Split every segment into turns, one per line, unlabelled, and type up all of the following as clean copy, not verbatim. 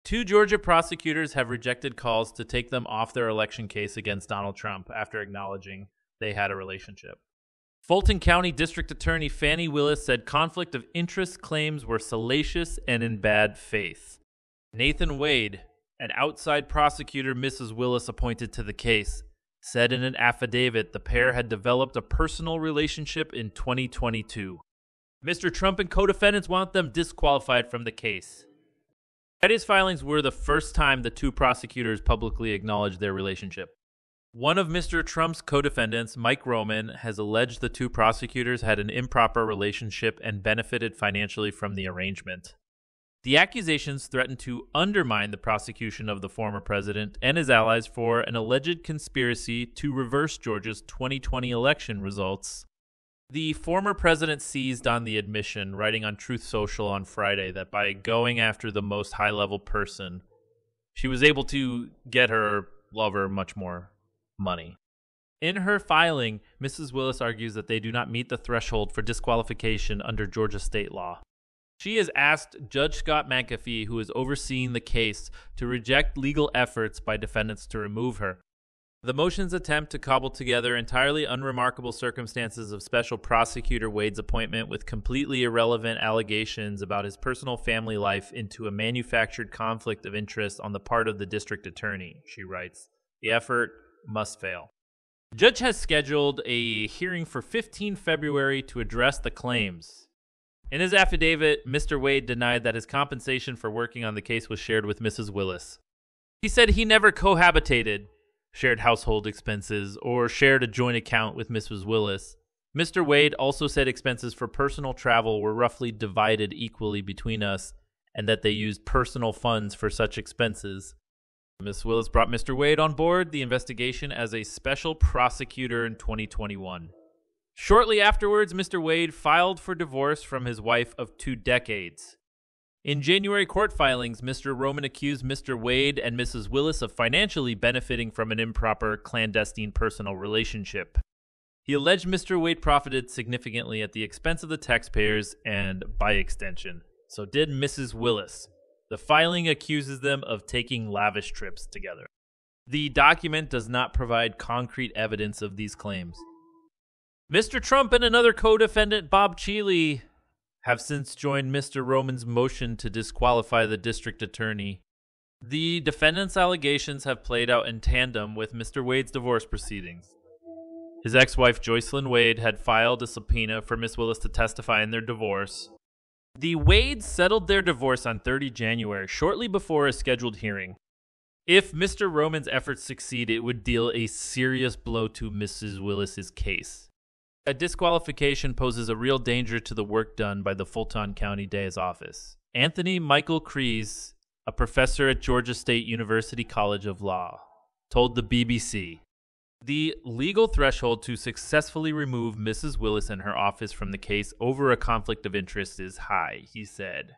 Two Georgia prosecutors have rejected calls to take them off their election case against Donald Trump after acknowledging they had a relationship. Fulton County District Attorney Fani Willis said conflict of interest claims were salacious and in bad faith. Nathan Wade, an outside prosecutor Mrs. Willis appointed to the case, said in an affidavit the pair had developed a personal relationship in 2022. Mr. Trump and co-defendants want them disqualified from the case. His filings were the first time the two prosecutors publicly acknowledged their relationship. One of Mr. Trump's co-defendants, Mike Roman, has alleged the two prosecutors had an improper relationship and benefited financially from the arrangement. The accusations threaten to undermine the prosecution of the former president and his allies for an alleged conspiracy to reverse Georgia's 2020 election results. The former president seized on the admission, writing on Truth Social on Friday that by going after the most high-level person, she was able to get her lover much more money. In her filing, Mrs. Willis argues that they do not meet the threshold for disqualification under Georgia state law. She has asked Judge Scott McAfee, who is overseeing the case, to reject legal efforts by defendants to remove her. The motions attempt to cobble together entirely unremarkable circumstances of Special Prosecutor Wade's appointment with completely irrelevant allegations about his personal family life into a manufactured conflict of interest on the part of the district attorney, she writes. The effort must fail. The judge has scheduled a hearing for 15 February to address the claims. In his affidavit, Mr. Wade denied that his compensation for working on the case was shared with Mrs. Willis. He said he never cohabitated, shared household expenses, or shared a joint account with Mrs. Willis. Mr. Wade also said expenses for personal travel were roughly divided equally between us and that they used personal funds for such expenses. Ms. Willis brought Mr. Wade on board the investigation as a special prosecutor in 2021. Shortly afterwards, Mr. Wade filed for divorce from his wife of 2 decades. In January court filings, Mr. Roman accused Mr. Wade and Mrs. Willis of financially benefiting from an improper, clandestine personal relationship. He alleged Mr. Wade profited significantly at the expense of the taxpayers and, by extension, so did Mrs. Willis. The filing accuses them of taking lavish trips together. The document does not provide concrete evidence of these claims. Mr. Trump and another co-defendant, Bob Cheeley, have since joined Mr. Roman's motion to disqualify the district attorney. The defendant's allegations have played out in tandem with Mr. Wade's divorce proceedings. His ex-wife Joycelyn Wade had filed a subpoena for Ms. Willis to testify in their divorce. The Wades settled their divorce on 30 January, shortly before a scheduled hearing. If Mr. Roman's efforts succeed, it would deal a serious blow to Mrs. Willis's case. A disqualification poses a real danger to the work done by the Fulton County DA's office. Anthony Michael Kreese, a professor at Georgia State University College of Law, told the BBC, "The legal threshold to successfully remove Mrs. Willis and her office from the case over a conflict of interest is high," he said.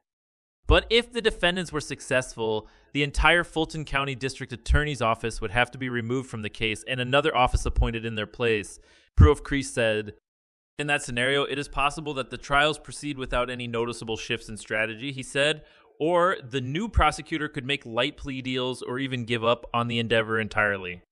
But if the defendants were successful, the entire Fulton County District Attorney's office would have to be removed from the case and another office appointed in their place. Prof. Kreese said, "In that scenario, it is possible that the trials proceed without any noticeable shifts in strategy," he said, or the new prosecutor could make light plea deals or even give up on the endeavor entirely.